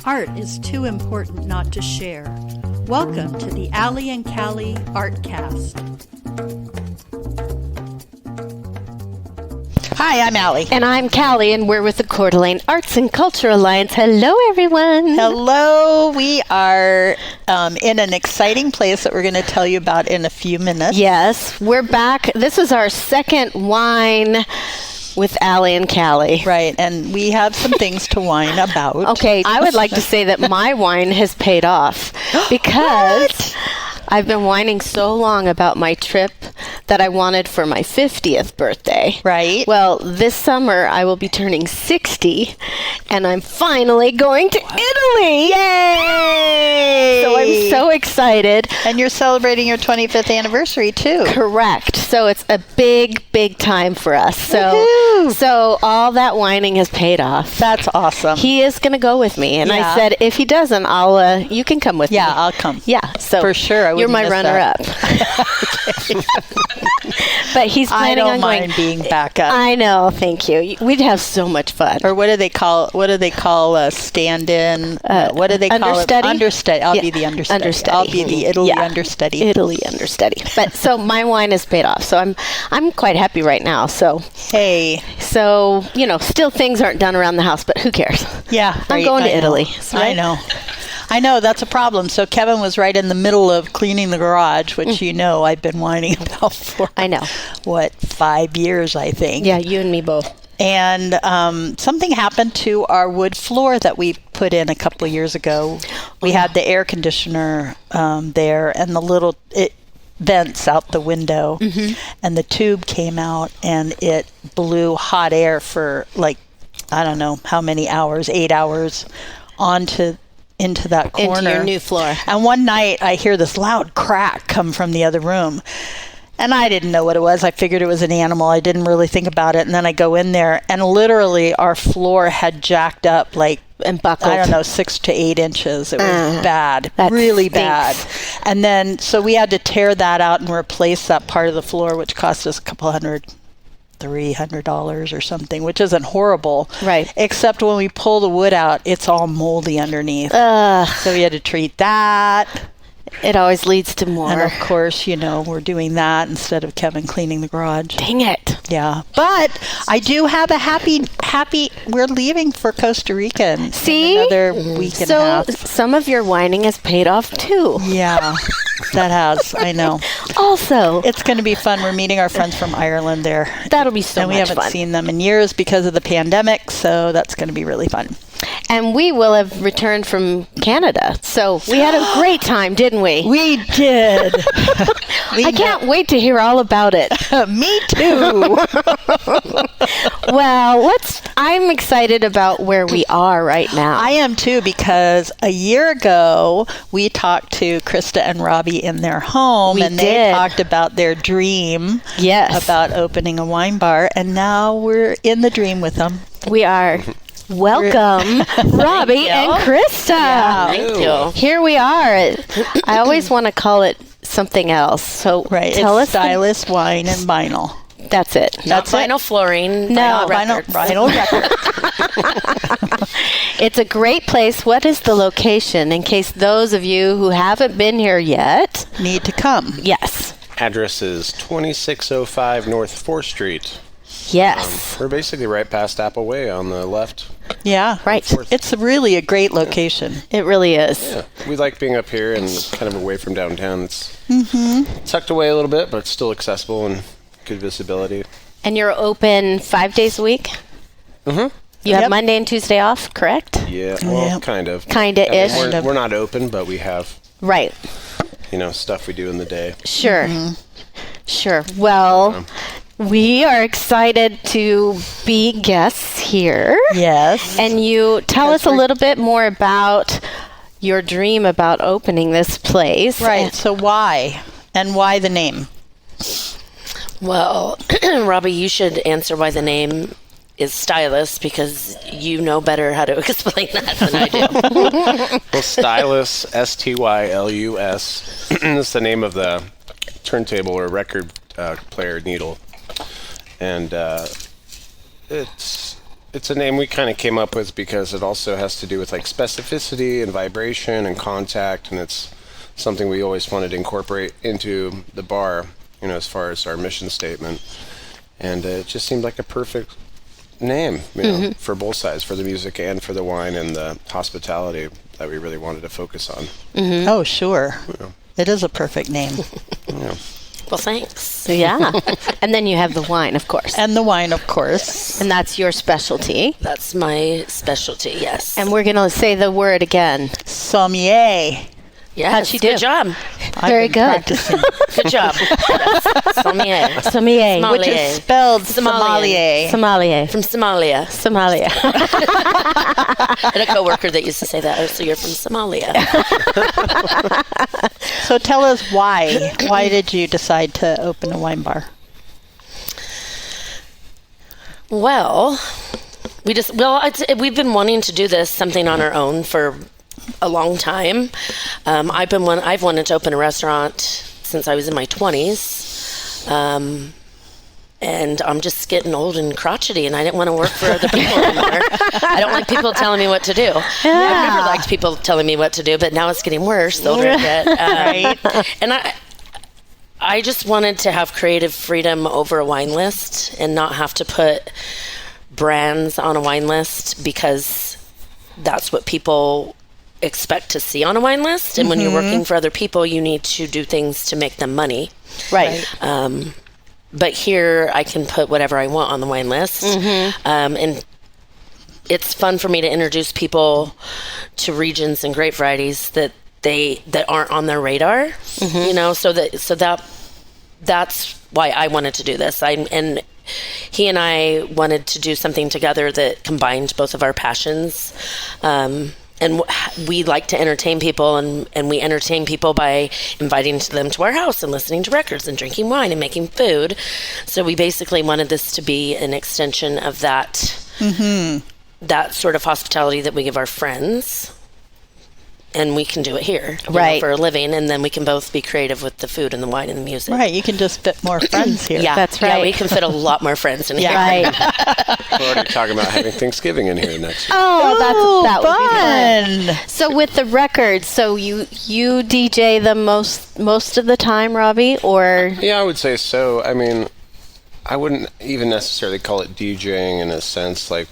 Art is too important not to share. Welcome to the Ali and Callie Artcast. Hi, I'm Ali. And I'm Callie, and we're with the Coeur d'Alene Arts and Culture Alliance. Hello, everyone. Hello. We are in an exciting place that we're going to tell you about in a few minutes. Yes, we're back. This is our second Whine with Ali and Callie. Right, and we have some things to whine about. Okay, I would like to say that my whine has paid off because I've been whining so long about my trip that I wanted for my 50th birthday. Right. Well, this summer I will be turning 60, and I'm finally going to Italy. Yay! So I'm so excited. And you're celebrating your 25th anniversary, too. Correct. So it's a big, big time for us. So all that whining has paid off. That's awesome. He is going to go with me. And Yeah. I said, if he doesn't, you can come with me. Yeah, I'll come. Yeah. So for sure. You're my runner-up. But he's planning on going. I don't mind being backup. I know. Thank you. We'd have so much fun. Or what do they call stand-in? What do they call understudy? it? Understudy. I'll be the understudy. I'll be the Italy understudy. Italy understudy. But so my wine has paid off. So I'm quite happy right now. So hey. So still things aren't done around the house, but who cares? Yeah. I'm going to Italy. Right? I know, that's a problem. So Kevin was right in the middle of cleaning the garage, which I've been whining about for, 5 years, I think. Yeah, you and me both. And something happened to our wood floor that we put in a couple of years ago. We had the air conditioner there, and it vents out the window, and the tube came out, and it blew hot air for I don't know how many hours, 8 hours, into that corner. Into your new floor. And one night I hear this loud crack come from the other room. And I didn't know what it was. I figured it was an animal. I didn't really think about it. And then I go in there, and literally our floor had jacked up and buckled. I don't know, 6 to 8 inches. It was bad, really bad. And then, so we had to tear that out and replace that part of the floor, which cost us a couple $300 or something, which isn't horrible. Right. Except when we pull the wood out, it's all moldy underneath. So we had to treat that. It always leads to more. And of course, we're doing that instead of Kevin cleaning the garage. Dang it. Yeah. But I do have a happy, we're leaving for Costa Rica in another week and a half. So some of your whining has paid off too. Yeah, that has. I know. Also, it's going to be fun. We're meeting our friends from Ireland there. That'll be so much fun. And we haven't seen them in years because of the pandemic, so that's going to be really fun. And we will have returned from Canada. So we had a great time, didn't we? We did. I can't wait to hear all about it. Me too. Well, I'm excited about where we are right now. I am too, because a year ago we talked to Krista and Robby in their home, they talked about their dream about opening a wine bar, and now we're in the dream with them. We are. Welcome, Robby and Krista. Yeah. Thank you. Here we are. I always want to call it something else. So tell us. Stylus Wine and Vinyl. That's it. Not vinyl flooring. No, vinyl record. It's a great place. What is the location, in case those of you who haven't been here yet need to come? Yes. Address is 2605 North 4th Street. Yes. We're basically right past Apple Way on the left. Yeah, right. It's really a great location. It really is. Yeah, we like being up here and kind of away from downtown. It's tucked away a little bit, but it's still accessible and good visibility. And you're open 5 days a week? Mm-hmm. You have Monday and Tuesday off, correct? Yeah, well, kind of. Kinda-ish. We're not open, but we have stuff we do in the day. Sure. Sure. Well, we are excited to be guests here. Yes. And you tell us a little bit more about your dream about opening this place. Right. So why? And why the name? Well, Robby, you should answer why the name is Stylus, because you know better how to explain that than I do. Well, Stylus, Stylus, is the name of the turntable or record player needle. And it's it's a name we kind of came up with because it also has to do with like specificity and vibration and contact, and it's something we always wanted to incorporate into the bar, as far as our mission statement. And it just seemed like a perfect name, for both sides, for the music and for the wine and the hospitality that we really wanted to focus on. Oh, sure. It is a perfect name. Well, thanks. Yeah. And then you have the wine, of course. And the wine, of course. And that's your specialty. That's my specialty, yes. And we're going to say the word again. Sommelier. Yes, How'd she do? Good job. Very good. Practicing. Good job. Yes. Sommelier. Sommelier. Which is spelled sommelier. Sommelier. From Somalia. Somalia. I had a coworker that used to say that. Oh, so you're from Somalia. So tell us why. Why did you decide to open a wine bar? Well, we've been wanting to do something on our own for a long time. I've wanted to open a restaurant since I was in my 20s. And I'm just getting old and crotchety, and I didn't want to work for other people anymore. I don't like people telling me what to do. I've never liked people telling me what to do, but now it's getting worse the older I get. Right. And I just wanted to have creative freedom over a wine list and not have to put brands on a wine list, because that's what people expect to see on a wine list. And when you're working for other people, you need to do things to make them money. Right. But here I can put whatever I want on the wine list. And it's fun for me to introduce people to regions and grape varieties that aren't on their radar. So that's why I wanted to do this. And he and I wanted to do something together that combined both of our passions. And we like to entertain people, and we entertain people by inviting them to our house and listening to records and drinking wine and making food. So we basically wanted this to be an extension of that, that sort of hospitality that we give our friends. And we can do it here, for a living, and then we can both be creative with the food and the wine and the music. Right, you can just fit more friends here. Yeah, that's right. Yeah, we can fit a lot more friends in here. Right. We're already talking about having Thanksgiving in here next year. That would be fun. fun. So with the records, so you DJ them most of the time, Robby, or? Yeah, I would say so. I mean, I wouldn't even necessarily call it DJing in a sense. Like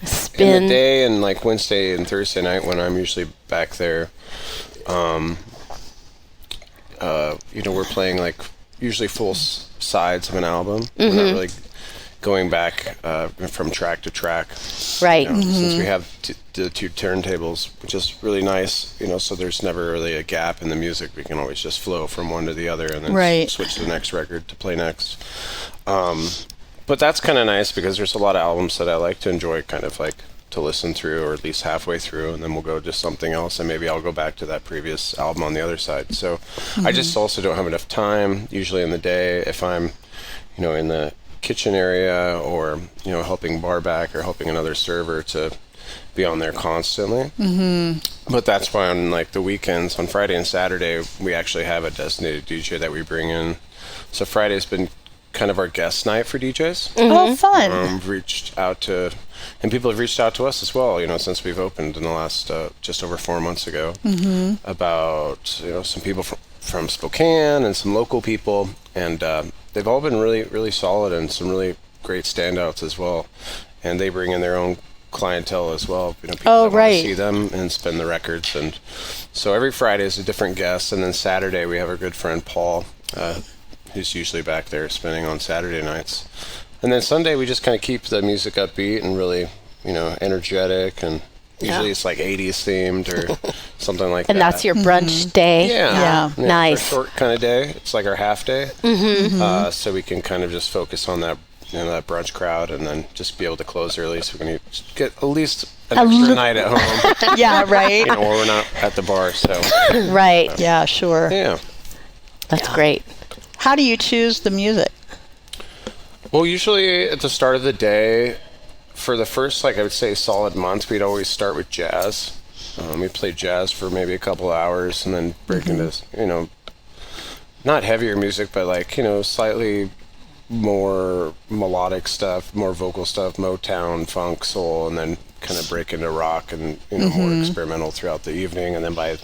Spin. in the day and like Wednesday and Thursday night when I'm usually back there, we're playing like usually full sides of an album. We're not really going back from track to track. Right. Since we have the two turntables, which is really nice, so there's never really a gap in the music. We can always just flow from one to the other and then switch to the next record to play next. But that's kind of nice because there's a lot of albums that I like to enjoy kind of like to listen through, or at least halfway through, and then we'll go to something else, and maybe I'll go back to that previous album on the other side. So I just also don't have enough time usually in the day if I'm, in the kitchen area or, helping bar back or helping another server to be on there constantly. But that's why on like the weekends, on Friday and Saturday, we actually have a designated DJ that we bring in. So Friday's been kind of our guest night for DJs. Oh, fun. Reached out to, and people have reached out to us as well, since we've opened in the last just over 4 months ago, about, some people from Spokane and some local people, and they've all been really, really solid and some really great standouts as well. And they bring in their own clientele as well, people that want to see them and spin the records. And so every Friday is a different guest, and then Saturday we have our good friend Paul, who's usually back there spinning on Saturday nights. And then Sunday we just kind of keep the music upbeat and really, energetic, and usually it's like 80s themed or something like that. And that's your brunch day? Yeah. Nice. It's a short kind of day. It's like our half day. So we can kind of just focus on that, that brunch crowd, and then just be able to close early so we can get at least an extra night at home. Yeah, right. Or we're not at the bar, so. Right. Yeah, sure. Yeah. That's great. How do you choose the music? Well, usually at the start of the day, for the first, I would say, solid month, we'd always start with jazz. We played jazz for maybe a couple of hours and then break into, not heavier music, but like, slightly more melodic stuff, more vocal stuff, Motown, funk, soul, and then kind of break into rock and more experimental throughout the evening. And then by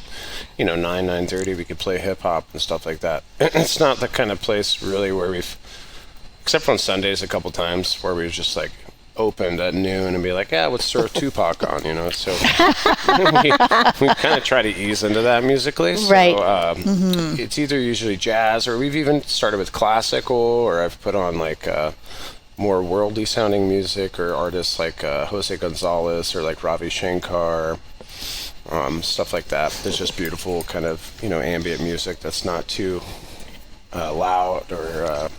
9:30 we could play hip hop and stuff like that. It's not the kind of place really where we've, except for on Sundays a couple times, where we've just like opened at noon and be like, yeah, let's throw Tupac on, so we kind of try to ease into that musically. So, right. It's either usually jazz, or we've even started with classical, or I've put on like more worldly sounding music, or artists like Jose Gonzalez or like Ravi Shankar, stuff like that. There's just beautiful kind of ambient music that's not too loud or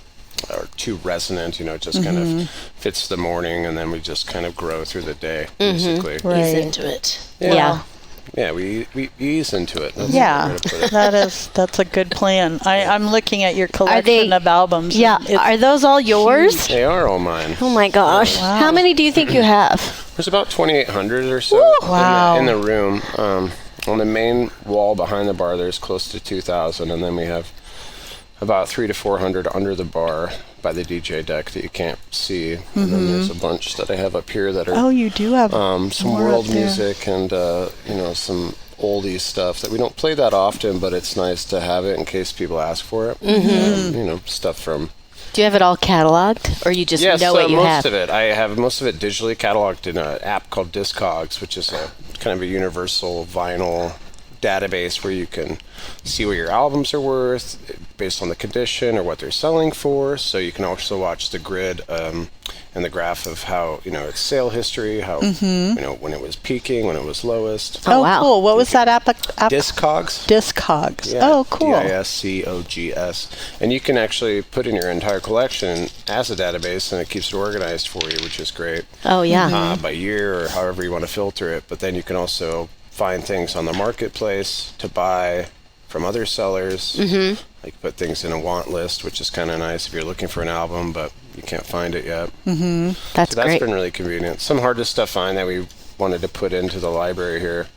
too resonant, just kind of fits the morning, and then we just kind of grow through the day, basically. Right. Ease into it. Yeah. Yeah, we ease into it. That's that's a good plan. I'm looking at your collection of albums. Yeah, are those all yours? They are all mine. Oh my gosh. Wow. How many do you think you have? There's about 2,800 or so in the room. On the main wall behind the bar, there's close to 2,000, and then we have about 300 to 400 under the bar by the DJ deck that you can't see. And then there's a bunch that I have up here that are you do have some world music and some oldies stuff that we don't play that often, but it's nice to have it in case people ask for it. Stuff from. Do you have it all cataloged, or you just know what you have? Most of it. I have most of it digitally cataloged in an app called Discogs, which is a kind of a universal vinyl database where you can see what your albums are worth based on the condition or what they're selling for. So you can also watch the grid and the graph of how its sale history, how when it was peaking, when it was lowest. Oh, wow. Cool. What was that app? Discogs. Discogs. Yeah, oh, cool. DISCOGS. And you can actually put in your entire collection as a database, and it keeps it organized for you, which is great. Oh, yeah. By year or however you want to filter it. But then you can also find things on the marketplace to buy from other sellers. Like put things in a want list, which is kind of nice if you're looking for an album but you can't find it yet. That's great. Great. Been really convenient. Some hardest stuff find that we wanted to put into the library here.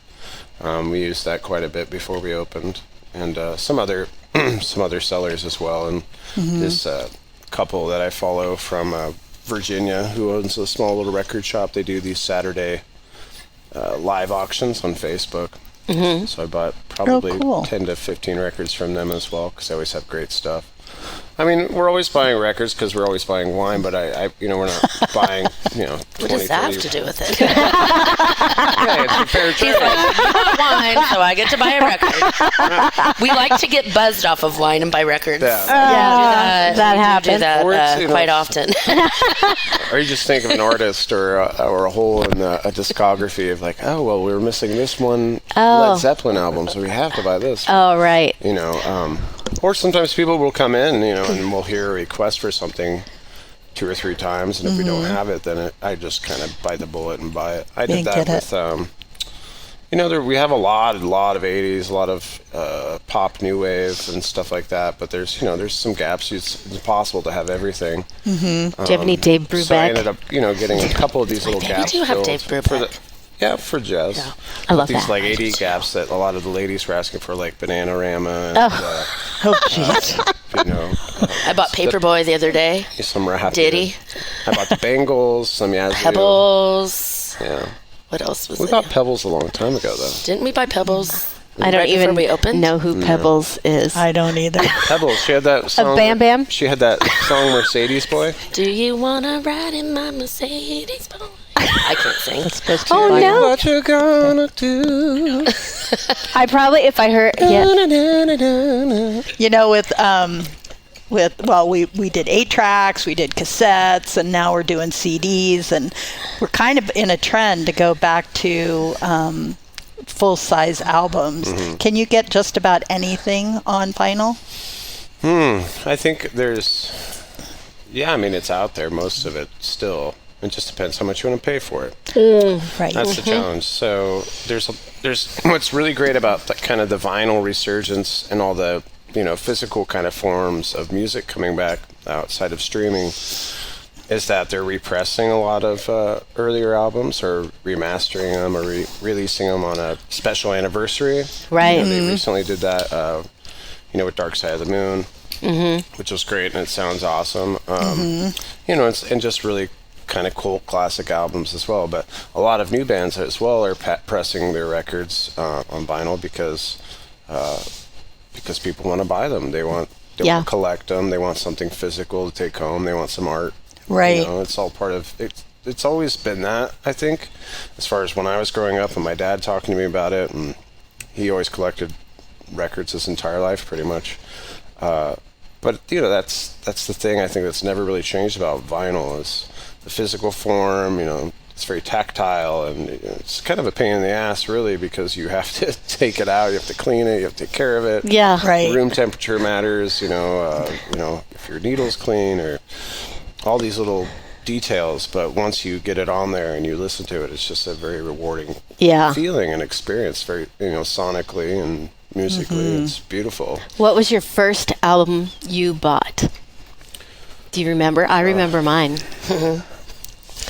We used that quite a bit before we opened, and some other sellers as well. And this couple that I follow from Virginia, who owns a small little record shop, they do these Saturday live auctions on Facebook. So I bought probably 10 to 15 records from them as well, because they always have great stuff. I mean, we're always buying records because we're always buying wine, but we're not buying, 20, What does that have to do with it? Yeah, it's a fair trade. He's like, you buy wine, so I get to buy a record. We like to get buzzed off of wine and buy records. Yeah. That happens. We do that quite often. Or you just think of an artist or a hole in a discography of like, oh, well, we were missing this one Led Zeppelin album, so we have to buy this. Oh, right. Or sometimes people will come in, and we'll hear a request for something 2 or 3 times, and if we don't have it, then I just kind of bite the bullet and buy it. I did that with, we have a lot of 80s, a lot of pop, new wave, and stuff like that. But there's some gaps. It's impossible to have everything. Do you have any Dave Brubeck? So I ended up, getting a couple of these little gaps. We do have Dave Brubeck. For jazz. Yeah. I love these that. like 80 gaps that a lot of the ladies were asking for, like Bananarama. And, jeez. I bought Paperboy the other day. Some rap. Diddy. I bought the Bangles, some Yazoo. Pebbles. Yeah. What else was We there? bought Pebbles a long time ago, though. Didn't we buy Pebbles? I don't right even before we opened? know who Pebbles is. I don't either. Pebbles. She had that song. Bam Bam? She had that song Mercedes Boy. Do you wanna ride in my Mercedes boy? I can't sing. It's supposed to Oh, be no. What you gonna do? I probably, if I heard, yeah. we did 8 tracks, we did cassettes, and now we're doing CDs, and we're kind of in a trend to go back to full-size albums. Can you get just about anything on vinyl? I think it's out there, most of it still. It just depends how much you want to pay for it. Right. That's the challenge. So there's what's really great about kind of the vinyl resurgence and all the physical kind of forms of music coming back outside of streaming is that they're repressing a lot of earlier albums or remastering them or releasing them on a special anniversary. Right. They recently did that, with Dark Side of the Moon. which was great, and it sounds awesome. You know, and just really kind of cool classic albums as well. But a lot of new bands as well are pressing their records on vinyl because people want to buy them. They want to collect them. They want something physical to take home. They want some art. Right. You know, it's all part of it. It's always been that, I think, as far as when I was growing up and my dad talking to me about it, and he always collected records his entire life pretty much. But you know, that's the thing I think that's never really changed about vinyl is the physical form. You know, it's very tactile, and you know, it's kind of a pain in the ass really, because you have to take it out, you have to clean it, you have to take care of it. Yeah, right. Room temperature matters. You know, if your needle's clean, or all these little details. But once you get it on there and you listen to it, it's just a very rewarding feeling and experience. Very, you know, sonically and musically, it's beautiful. What was your first album you bought? Do you remember? I remember mine.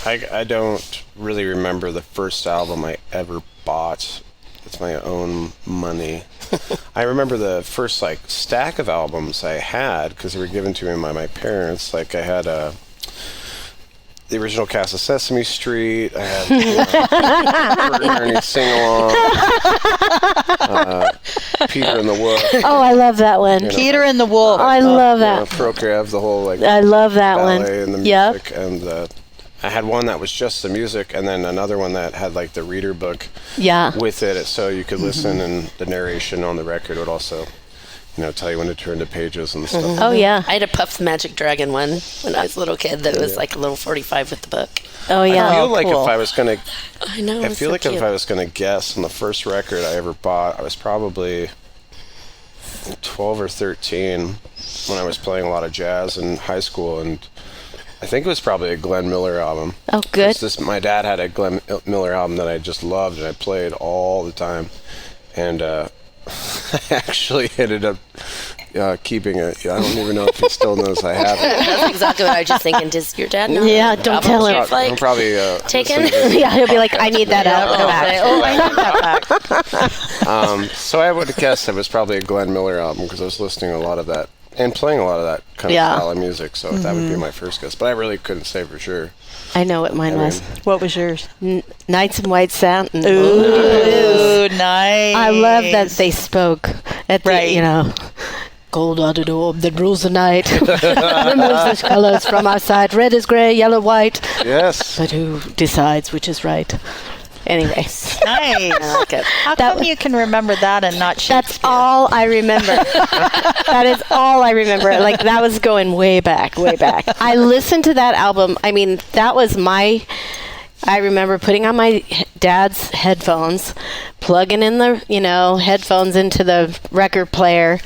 I don't really remember the first album I ever bought with my own money. I remember the first stack of albums I had because they were given to me by my parents. Like I had the original cast of Sesame Street. I had Bert and Ernie Sing Along, Peter and the Wolf. Oh, I love that one. You know, Peter and the Wolf. I love that. Prokofiev, the whole I love that ballet one. And the music, and I had one that was just the music, and then another one that had the reader book with it, so you could listen, and the narration on the record would also, you know, tell you when to turn the pages and stuff. Oh yeah. I had a Puff the Magic Dragon one when I was a little kid that was like a little 45 with the book. Oh yeah. I feel like if I was gonna, I know. I feel like if I was gonna guess on the first record I ever bought, I was probably 12 or 13 when I was playing a lot of jazz in high school, and I think it was probably a Glenn Miller album. Oh, good. My dad had a Glenn Miller album that I just loved, and I played all the time. And I actually ended up keeping it. I don't even know if he still knows I have it. That's exactly what I was just thinking. Does your dad know? Yeah, don't tell him. I'm probably taken. Yeah, he'll be like, I need that out. So I would have guessed it was probably a Glenn Miller album because I was listening to a lot of that and playing a lot of that kind of style of music. So that would be my first guess. But I really couldn't say for sure. I know what mine was. What was yours? Nights in White Satin. Ooh, nice. I love that they spoke at the, you know, gold are the orb that rules the night. Removes the colors from our sight. Red is gray, yellow, white. Yes. But who decides which is right? Anyway. Nice. I like it. How come you can remember that and not Shakespeare? That's all I remember. That is all I remember. Like, that was going way back, way back. I listened to that album. I mean, that was I remember putting on my dad's headphones, plugging in the, headphones into the record player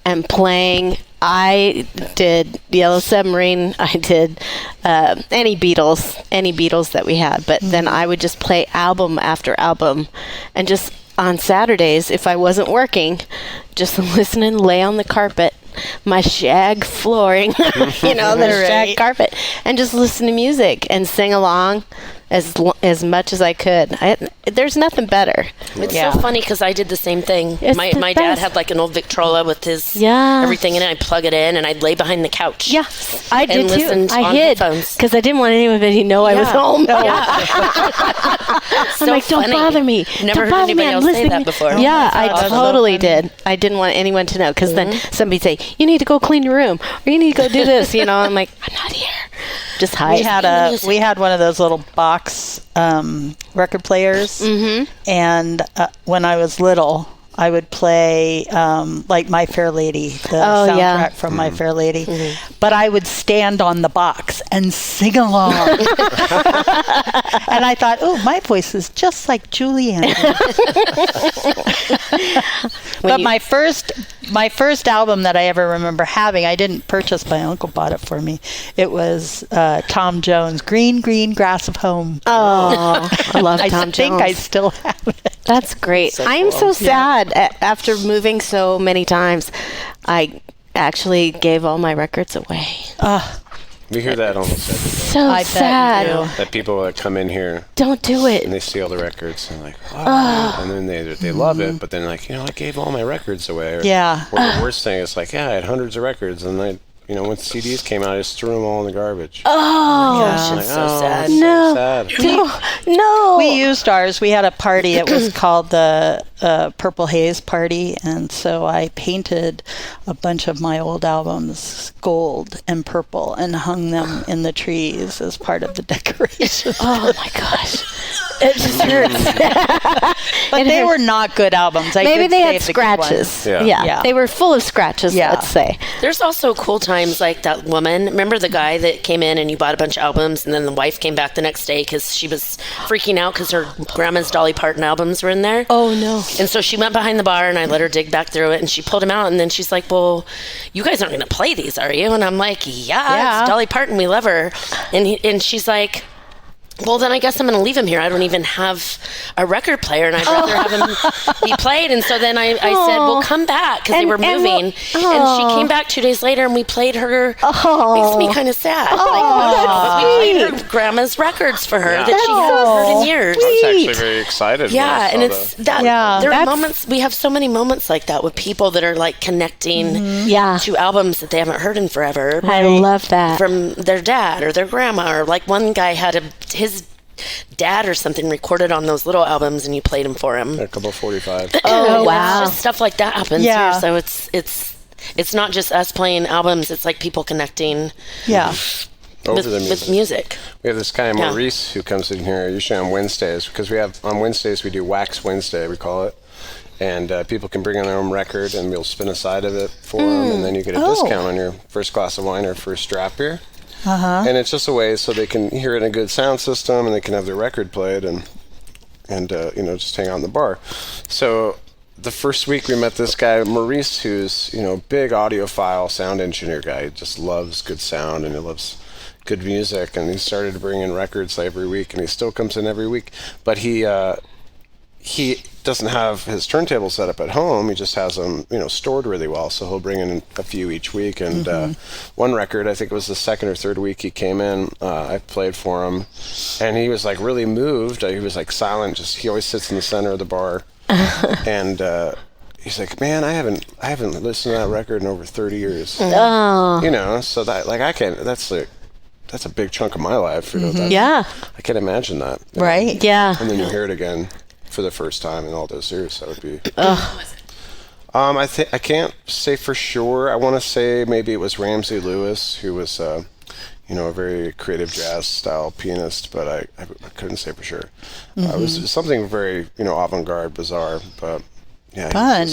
and playing. I did Yellow Submarine. I did any Beatles that we had. But then I would just play album after album. And just on Saturdays, if I wasn't working, just listening, lay on the carpet, my shag flooring, the shag carpet, and just listen to music and sing along as much as I could. There's nothing better. It's so funny because I did the same thing. My dad had like an old Victrola with his everything in it. I'd plug it in and I'd lay behind the couch. Yeah, I did too. I hid because I didn't want anybody to know I was home. I'm like, don't bother me. Never heard anybody else say that before. Yeah, I totally did. I didn't want anyone to know because then somebody'd say, you need to go clean your room or you need to go do this. I'm like, I'm not here. Just hide. We had one of those little box record players, and when I was little, I would play like My Fair Lady, the soundtrack from My Fair Lady, but I would stand on the box and sing along. And I thought, oh, my voice is just like Julianne. But my first album that I ever remember having, I didn't purchase. My uncle bought it for me. It was Tom Jones' Green, Green Grass of Home. Oh, I love Tom Jones. I think I still have it. That's great. I'm so sad. After moving so many times, I actually gave all my records away. We hear that almost every day. So I bet sad. you do. That people that come in here Don't do it. and they see all the records and like, oh, and then they love it, but then like, I gave all my records away. Or, Yeah. Or the worst thing is like, I had hundreds of records, and when CDs came out, I just threw them all in the garbage. Oh, Yeah. It's so sad. no. Sad. No. We used ours. We had a party. It was called the Purple Haze Party, and so I painted a bunch of my old albums gold and purple and hung them in the trees as part of the decoration. Oh my gosh. It just hurts. But they were not good albums. I Maybe did they save had the good ones. scratches. Yeah. Yeah. They were full of scratches, Yeah. let's say. There's also cool times like that woman. Remember the guy that came in and you bought a bunch of albums, and then the wife came back the next day because she was freaking out because her grandma's Dolly Parton albums were in there. Oh, no. And so she went behind the bar, and I let her dig back through it, and she pulled them out, and then she's like, well, you guys aren't going to play these, are you? And I'm like, yeah. It's Dolly Parton. We love her. And she's like, well, then I guess I'm going to leave him here. I don't even have a record player, and I'd rather have him be played. And so then I said, well, come back, because they were moving. And she came back 2 days later, and we played her. Makes me kind of sad. We played her grandma's records for her that she hadn't heard in years. I was actually very excited. Yeah, and it's that. Yeah, there are moments. We have so many moments like that with people that are like connecting to albums that they haven't heard in forever. I love that. From their dad or their grandma, or like one guy had his dad or something recorded on those little albums, and you played them for him. a couple 45. Oh, wow. It's just stuff like that happens Yeah. here. So it's not just us playing albums. It's like people connecting Yeah. Over the music. with music. We have this guy, Maurice, who comes in here usually on Wednesdays, because on Wednesdays we do Wax Wednesday, we call it. And people can bring in their own record, and we'll spin a side of it for them, and then you get a discount on your first glass of wine or first draft beer. And it's just a way so they can hear it in a good sound system, and they can have their record played and just hang out in the bar. So the first week we met this guy, Maurice, who's, big audiophile sound engineer guy. He just loves good sound, and he loves good music, and he started to bring in records every week, and he still comes in every week. But he doesn't have his turntable set up at home. He just has them, stored really well. So he'll bring in a few each week. And one record, I think it was the second or third week he came in, I played for him, and he was like really moved. He was like silent. He always sits in the center of the bar, and he's like, man, I haven't listened to that record in over 30 years. Oh. So that I can't. That's a big chunk of my life. Yeah. I can't imagine that. Right? Yeah. And then you hear it again for the first time in all those years. That would be. I can't say for sure. I want to say maybe it was Ramsey Lewis, who was, a very creative jazz style pianist, but I couldn't say for sure. It was something very, avant-garde, bizarre, but yeah. Fun.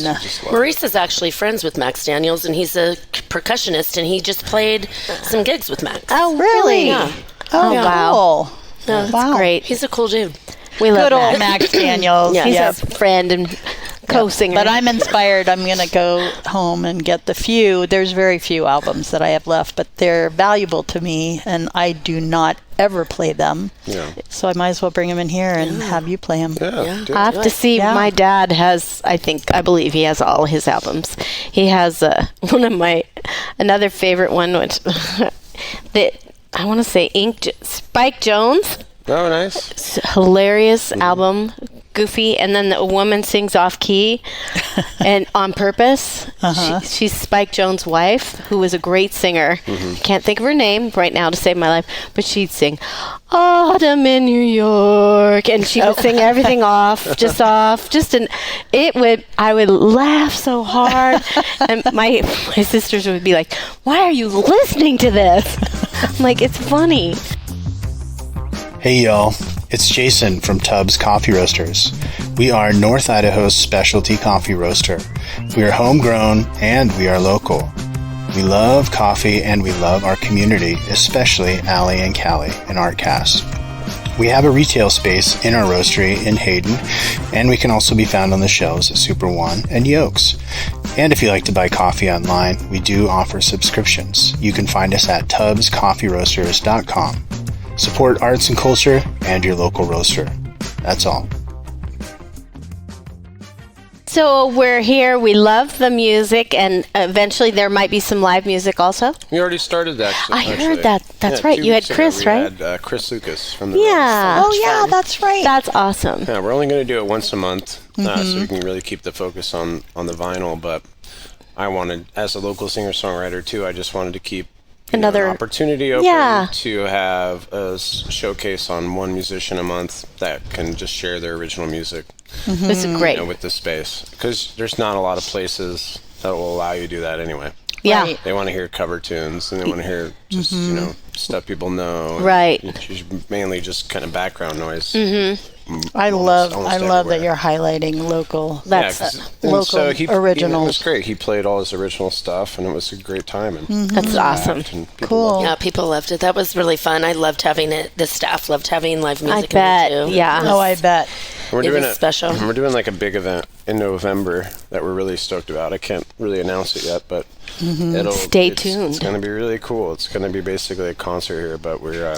Maurice is actually friends with Max Daniels, and he's a percussionist, and he just played some gigs with Max. Oh, really? Yeah. Oh, wow. cool. Yeah, that's Wow. Great. He's a cool dude. We love Good old Max. Max Daniels. Yeah. He's Yep. a friend and co-singer. But I'm inspired. I'm going to go home and get there's very few albums that I have left, but they're valuable to me, and I do not ever play them. Yeah. So I might as well bring them in here and have you play them. Yeah. I have to see. Yeah. My dad has, I believe he has all his albums. He has another favorite one, which that I want to say Spike Jones. Oh, nice. It's a hilarious album, goofy, and then the woman sings off key and on purpose. She's Spike Jones' wife, who was a great singer. Can't think of her name right now to save my life, but she'd sing "Autumn in New York," and she would sing everything I would laugh so hard, and my sisters would be like, "Why are you listening to this?" I'm like, "It's funny." Hey y'all, it's Jason from Tubbs Coffee Roasters. We are North Idaho's specialty coffee roaster. We are homegrown and we are local. We love coffee and we love our community, especially Ali and Callie and Artcast. We have a retail space in our roastery in Hayden, and we can also be found on the shelves at Super One and Yolks. And if you like to buy coffee online, we do offer subscriptions. You can find us at tubbscoffeeroasters.com. Support arts and culture and your local roaster. That's all. So we're here. We love the music, and eventually there might be some live music also. We already started that. I heard that. That's right. 2 You had weeks ago, Chris, we right? had Chris Lucas from the Yeah. Oh, yeah, that's right. That's awesome. Yeah, we're only going to do it once a month, so we can really keep the focus on the vinyl. But I wanted, as a local singer-songwriter too, I just wanted to keep Another an opportunity open Yeah. to have a showcase on one musician a month that can just share their original music. This is great. With the space, because there's not a lot of places that will allow you to do that anyway. Yeah. Right. They want to hear cover tunes, and they want to hear just stuff people know. Right. It's mainly just kind of background noise. I love everywhere. that you're highlighting local. That's local originals. It was great. He played all his original stuff, and it was a great time. And that's awesome. and people Cool. loved it. Yeah, people loved it. That was really fun. I loved having it. The staff loved having live I music. bet. In there too. Yeah. Oh, I bet. We're It doing was special. We're doing like a big event in November that we're really stoked about. I can't really announce it yet, but Stay it's tuned. going to be really cool. It's going to be basically a concert here, but we're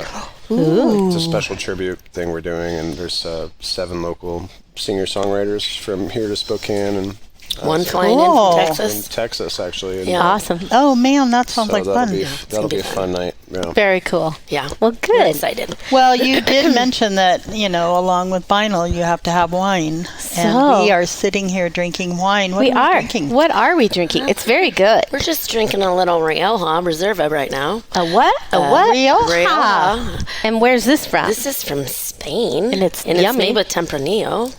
it's a special tribute thing we're doing, and there's 7 local singer-songwriters from here to Spokane and One flying in Cool. from in Texas. Texas actually. And Yeah. Awesome. Oh, man, that sounds so like fun. that'll be a fun night. Yeah. Very cool. Yeah. Well, We're good. excited. Well, you did mention that, along with vinyl, you have to have wine. So- And we are sitting here drinking wine. What We are are. drinking? What are we drinking? It's very good. We're just drinking a little Rioja Reserva right now. A what? A what? Rioja. And where's this from? This is from Spain. And it's It's yummy. made with Tempranillo.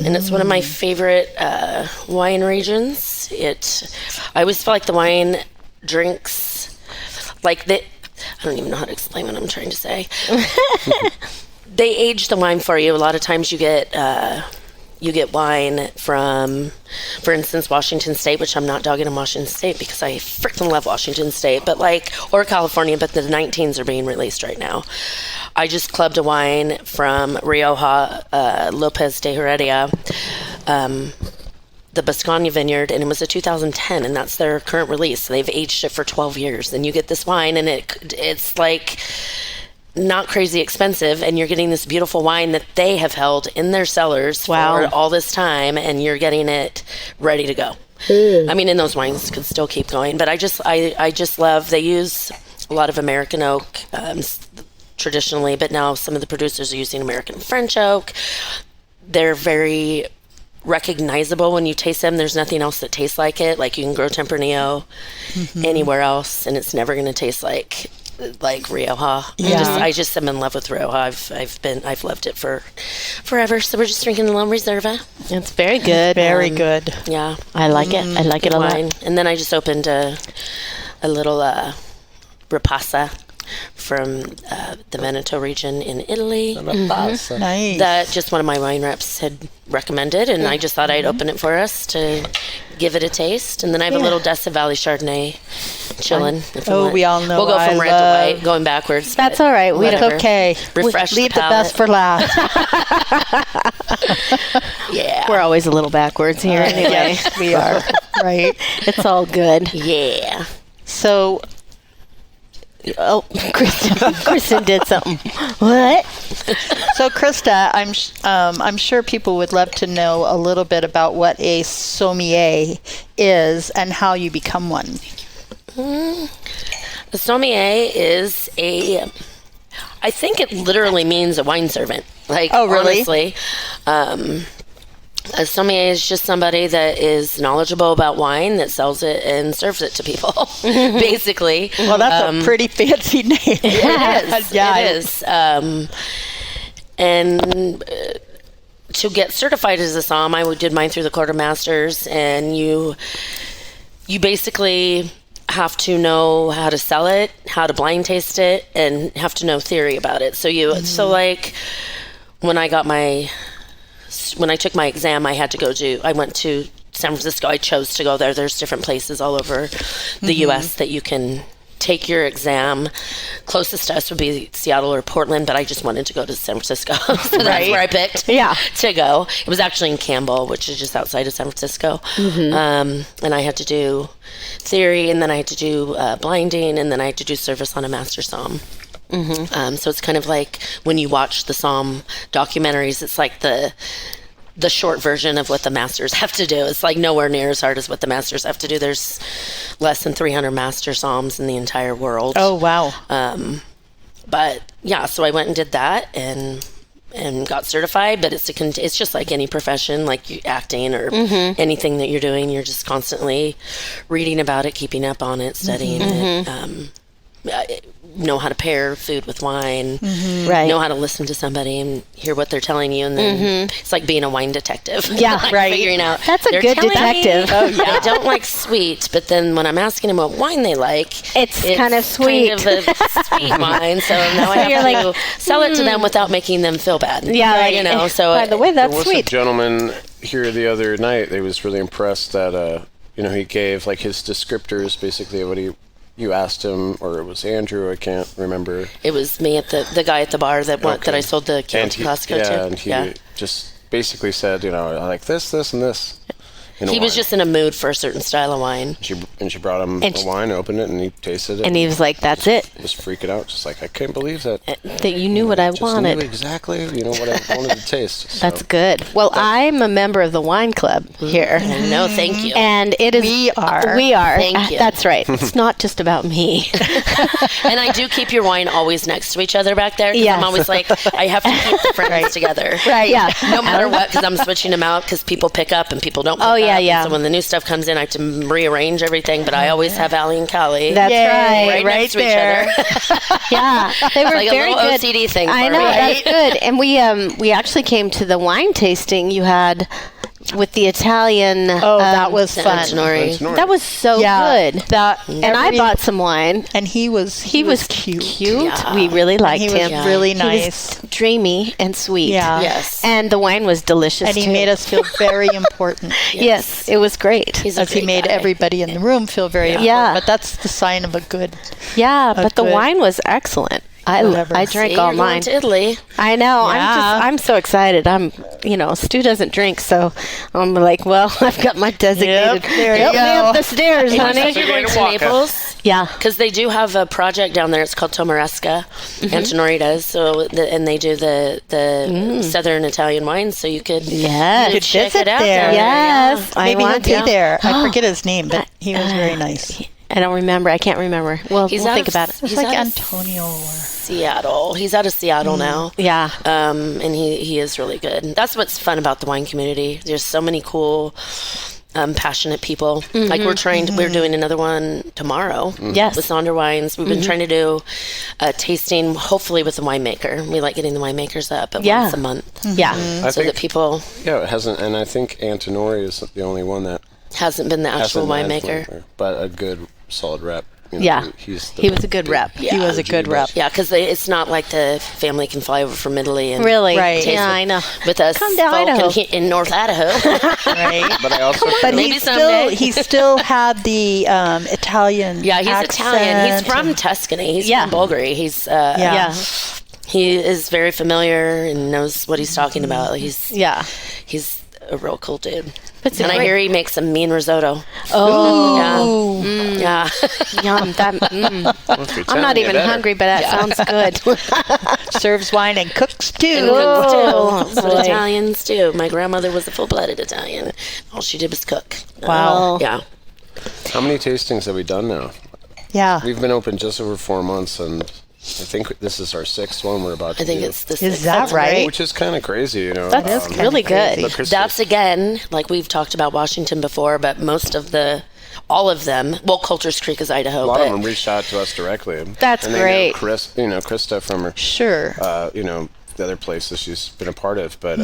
And it's one of my favorite wine regions. I always feel like the wine drinks, I don't even know how to explain what I'm trying to say. They age the wine for you. A lot of times you get wine from, for instance, Washington State, which I'm not dogging on Washington State because I freaking love Washington State, or California, but the 19s are being released right now. I just clubbed a wine from Rioja, Lopez de Heredia, the Boscagna Vineyard, and it was a 2010, and that's their current release. They've aged it for 12 years, and you get this wine, and it's like not crazy expensive, and you're getting this beautiful wine that they have held in their cellars for all this time, and you're getting it ready to go. I mean, and those wines could still keep going, but I just love, they use a lot of American oak traditionally, but now some of the producers are using American French oak. They're very recognizable when you taste them. There's nothing else that tastes like it. Like, you can grow Tempranillo anywhere else, and it's never going to taste like Rioja. Yeah. I just am in love with Rioja. I've loved it for forever. So we're just drinking a little Reserva. It's very good. Very good. Yeah, I like it. I like it a lot. wine. And then I just opened a little Ripasso from the Veneto region in Italy. Nice. That just one of my wine reps had recommended, and I just thought I'd open it for us to give it a taste. And then I have a little Dessa Valley Chardonnay chilling. if you want. We all know We'll go I from red love- to white, going backwards. That's but all right. We don't. whatever. Okay. Refresh Leave the the best for last. Yeah. We're always a little backwards here anyway. Yes, we are. Right. It's all good. Yeah. So, Oh, Kristen did something. What? Krista, I'm sure people would love to know a little bit about what a sommelier is and how you become one. The sommelier is I think it literally means a wine servant. Oh, really? Honestly. A sommelier is just somebody that is knowledgeable about wine, that sells it and serves it to people, basically. Well, that's a pretty fancy name. It is. Yeah, It is. And to get certified as a somm, I did mine through the quartermasters, and you basically have to know how to sell it, how to blind taste it, and have to know theory about it. So like when I took my exam, I went to San Francisco. I chose to go there. There's different places all over the U.S. that you can take your exam. Closest to us would be Seattle or Portland, but I just wanted to go to San Francisco. So that's where I picked to go. It was actually in Campbell, which is just outside of San Francisco. And I had to do theory, and then I had to do blinding, and then I had to do service on a master somm. So it's kind of like when you watch the somm documentaries, it's like the the short version of what the masters have to do. It's like nowhere near as hard as what the masters have to do. There's less than 300 master psalms in the entire world. Oh, wow. But yeah, so I went and did that and got certified. But it's just like any profession, like acting or anything that you're doing. You're just constantly reading about it, keeping up on it, studying it. Know how to pair food with wine, Right. know how to listen to somebody and hear what they're telling you, and then it's like being a wine detective. Yeah, Like right. Figuring out That's a they're good telling me detective. they don't like sweet, but then when I'm asking them what wine they like, It's kind of sweet. kind of a sweet wine. So now I have you're to like, sell it to them without making them feel bad. Yeah, like, you know. So by the way, There that's was a sweet. gentleman here the other night. They was really impressed that he gave like his descriptors, basically what you asked him, or it was Andrew. I can't remember. it was me at the guy at the bar that Okay. I sold the And Costco to. and he just basically said, I like this, and this. in a He was wine. just in a mood for a certain style of wine. She brought him And a wine, opened it, and he tasted it. And he was like, that's it. was freaking out, just like, I can't believe that. That you knew what I Just wanted. knew exactly, what I wanted to taste. So. That's good. Well, I'm a member of the wine club here. No, thank you. And it is. We are. We are. Thank you. That's right. It's not just about me. And I do keep your wine always next to each other back there. 'Cause Yes. I'm always like, I have to keep the friends together. Right. Yeah. No matter what, because I'm switching them out because people pick up and people don't pick Oh, yeah, up. yeah. And so when the new stuff comes in, I have to rearrange everything. But I always have Ali and Callie. That's Yay, right. next to there. each other. Yeah. They were like a very little good. OCD thing I for know. me. That's good. And we actually came to the wine tasting you had with the Italian. Oh, that was fun. Antinori. That was so Yeah, good. that And I bought some wine. and he was cute. Cute. We really liked He him. was really He was nice. dreamy and sweet. Yeah. Yes. And the wine was delicious And he too. made us feel very important. Yes, it was great. He's a As he great made guy. everybody in the room feel very important. Yeah. But that's the sign of a good. Yeah, but the good- wine was excellent. Whatever. I drank See, all you're going mine. to Italy. I know. Yeah. I'm so excited. Stu doesn't drink, so I'm like, well, I've got my designated. Yep, there you Help me go. up the stairs, You honey. said you're going to Naples? Yeah. Because they do have a project down there. It's called Tomaresca, Antinori does. So, and they do the Southern Italian wines. So you could Yes. could check visit it out there. down Yes. I Maybe he'll want be to. there. I forget his name, but he was very nice. I don't remember. I can't remember. Well, He's we'll out think of- about it. It's He's like out of Antonio. Or, Seattle. He's out of Seattle now. Yeah. And he is really good. That's what's fun about the wine community. There's so many cool, passionate people. Like we're doing another one tomorrow. Yes. With Sonder Wines. We've been trying to do a tasting, hopefully with the winemaker. We like getting the winemakers up at Yeah. once a month. Yeah. I So think, that people yeah, it hasn't, and I think Antinori is the only one that hasn't been the actual hasn't had winemaker. one, but a good, solid rep. Yeah. He's He was a good rep. he was a good rep. Yeah, because it's not like the family can fly over from Italy and Really? Right. Yeah, I know. with us Come down folk Idaho. in North Idaho. Right. But I also But Maybe he someday. still had the Italian. Yeah, he's Italian. He's from accent. Tuscany. He's Yeah. from Bulgari. He's Yeah. he is very familiar and knows what he's talking about. He's Yeah. he's a real cool dude. But it's a And I great- hear he makes some mean risotto. Oh. Yeah. Yum. I'm not even hungry, but that sounds good. Serves wine and cooks too. And Oh, cooks too. That's what boy. Italians do. My grandmother was a full-blooded Italian. All she did was cook. Wow. Yeah. How many tastings have we done now? Yeah. We've been open just over 4 months, and I think this is our 6th one we're about to I think do. it's the Is sixth. that That's right? Which is kind of crazy, That's really good. but Krista- That's again, like we've talked about Washington before, but all of them, well, Coulter's Creek is Idaho. a lot but of them reached out to us directly. That's and they know great. Krista from her, Sure. the other places she's been a part of. But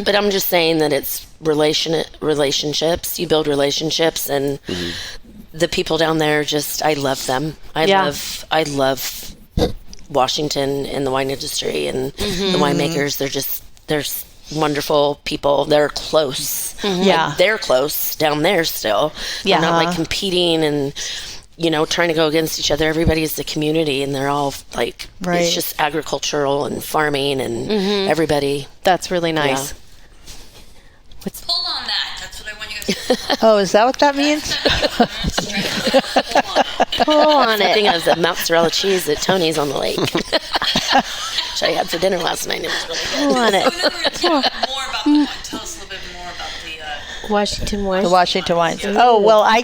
But I'm just saying that it's relationships. You build relationships, and the people down there, I love them. I love Washington and the wine industry and the winemakers. They're wonderful people. They're close. Yeah. Like, they're close down there still. Yeah. They're not like competing and trying to go against each other. Everybody is the community, and they're all like Right. it's just agricultural and farming and everybody. That's really nice. Pull on that. That's what I want you guys to Oh, is that what that means? Pull on Thinking it. of the mozzarella cheese at Tony's on the lake, which I had for dinner last night. It was really good. Pull on it. So in other words, more about the wine. Tell us a little bit Washington wines. The Washington wines. Oh, well, I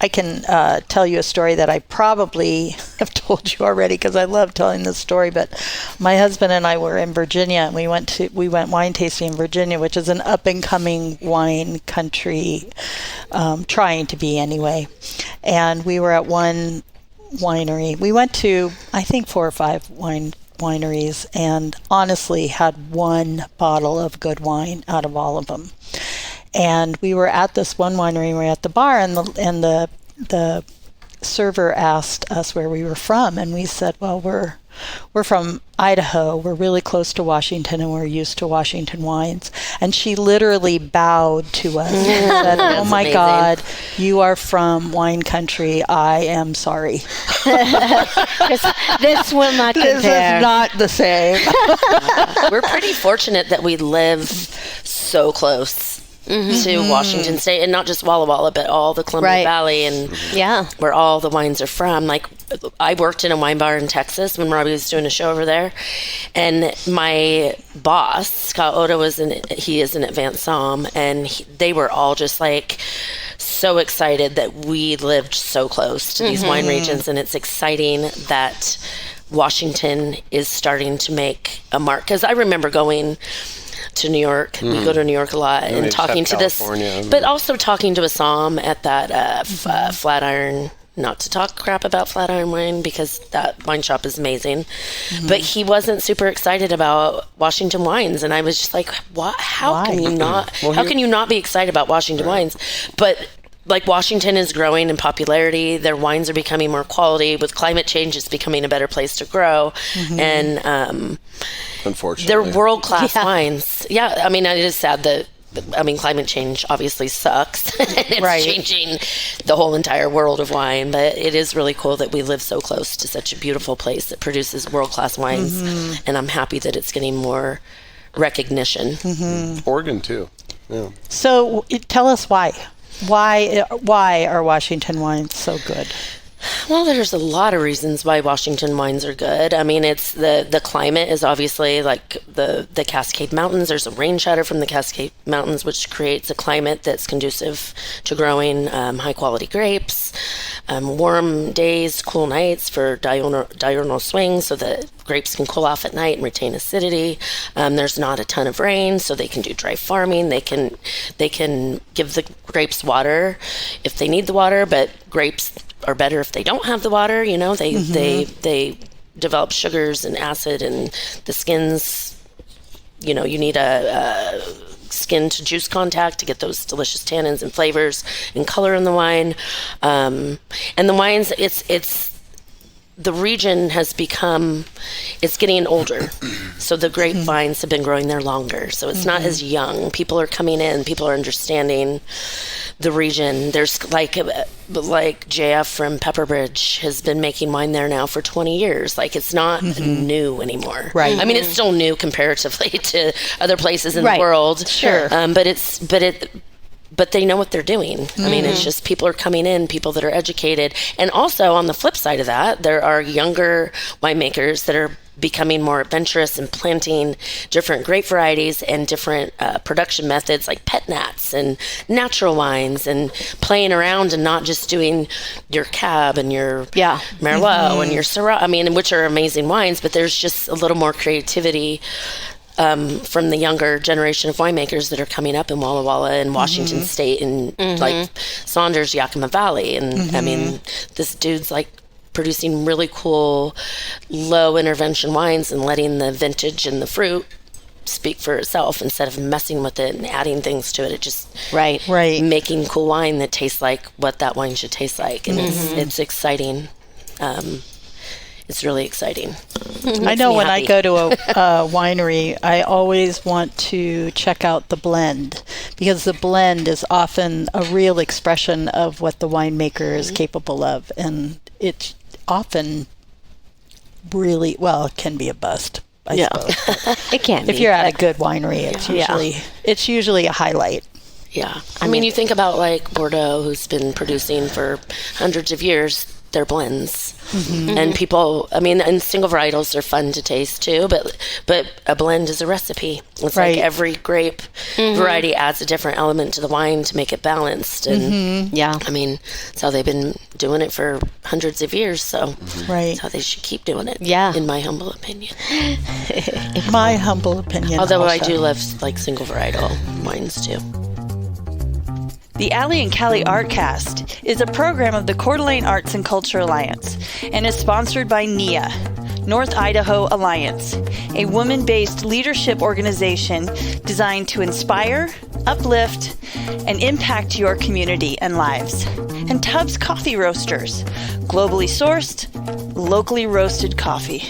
can tell you a story that I probably have told you already because I love telling this story. But my husband and I were in Virginia, and we went wine tasting in Virginia, which is an up and coming wine country, trying to be anyway. And we were at one winery. We went to, I think, 4 or 5 wineries, and honestly had one bottle of good wine out of all of them. And we were at this one winery, we were at the bar, and the server asked us where we were from, and we said, well, we're from Idaho. We're really close to Washington, and we're used to Washington wines. And she literally bowed to us and said, oh my amazing. God, you are from wine country. I am sorry. This will not compare. This is not the same. We're pretty fortunate that we live so close to Washington State, and not just Walla Walla, but all the Columbia Valley, and where all the wines are from. Like, I worked in a wine bar in Texas when Robbie was doing a show over there, and my boss, Scott Oda, he is an advanced somm, and they were all just like so excited that we lived so close to these wine regions, and it's exciting that Washington is starting to make a mark. Because I remember going to New York. We go to New York a lot, and talking to but also talking to a somm at that Flatiron. Not to talk crap about Flatiron Wine, because that wine shop is amazing, but he wasn't super excited about Washington wines, and I was just like, "What? How can you not? How can you not be excited about Washington wines?" But like, Washington is growing in popularity. Their wines are becoming more quality. With climate change, it's becoming a better place to grow, and unfortunately, they're world-class wines. Yeah, I mean, it is sad that, climate change obviously sucks. It's changing the whole entire world of wine, but it is really cool that we live so close to such a beautiful place that produces world-class wines, and I'm happy that it's getting more recognition. Oregon, too. Yeah. So tell us why. Why are Washington wines so good? Well, there's a lot of reasons why Washington wines are good. I mean, it's the climate is obviously like the Cascade Mountains. There's a rain shadow from the Cascade Mountains, which creates a climate that's conducive to growing high quality grapes. Warm days, cool nights for diurnal swings, so that grapes can cool off at night and retain acidity. There's not a ton of rain, so they can do dry farming. They can give the grapes water if they need the water, but grapes are better if they don't have the water. You know, they develop sugars and acid, and the skins, you know, you need a skin to juice contact to get those delicious tannins and flavors and color in the wine. And the wines, the region has become, it's getting older. So the grapevines have been growing there longer. So it's not as young. People are coming in. People are understanding the region. There's like JF from Pepperbridge has been making wine there now for 20 years. Like, it's not new anymore. Right. I mean, it's still new comparatively to other places in the world. Sure. But they know what they're doing. I mean, it's just people are coming in, people that are educated. And also, on the flip side of that, there are younger winemakers that are becoming more adventurous and planting different grape varieties and different production methods, like pet nats and natural wines, and playing around and not just doing your Cab and your Merlot and your Syrah. I mean, which are amazing wines, but there's just a little more creativity from the younger generation of winemakers that are coming up in Walla Walla and Washington State, and like Saunders, Yakima Valley. And I mean, this dude's like producing really cool low intervention wines and letting the vintage and the fruit speak for itself instead of messing with it and adding things to it. It just making cool wine that tastes like what that wine should taste like. And it's exciting. It's really exciting. I know when I go to a winery, I always want to check out the blend, because the blend is often a real expression of what the winemaker is capable of. And it's often really, well, it can be a bust, I suppose. It can be. If you're at a good winery, it's usually a highlight. Yeah. I mean, you think about like Bordeaux, who's been producing for hundreds of years, their blends. And people, I mean, and single varietals are fun to taste too, but a blend is a recipe. It's like every grape variety adds a different element to the wine to make it balanced. And I mean, it's how they've been doing it for hundreds of years. So that's how they should keep doing it. Yeah, in my humble opinion. In my humble opinion. Although I do love like single varietal wines too. The Ali and Callie Artcast is a program of the Coeur d'Alene Arts and Culture Alliance and is sponsored by NIA, North Idaho Alliance, a woman-based leadership organization designed to inspire, uplift, and impact your community and lives. And Tubbs Coffee Roasters, globally sourced, locally roasted coffee.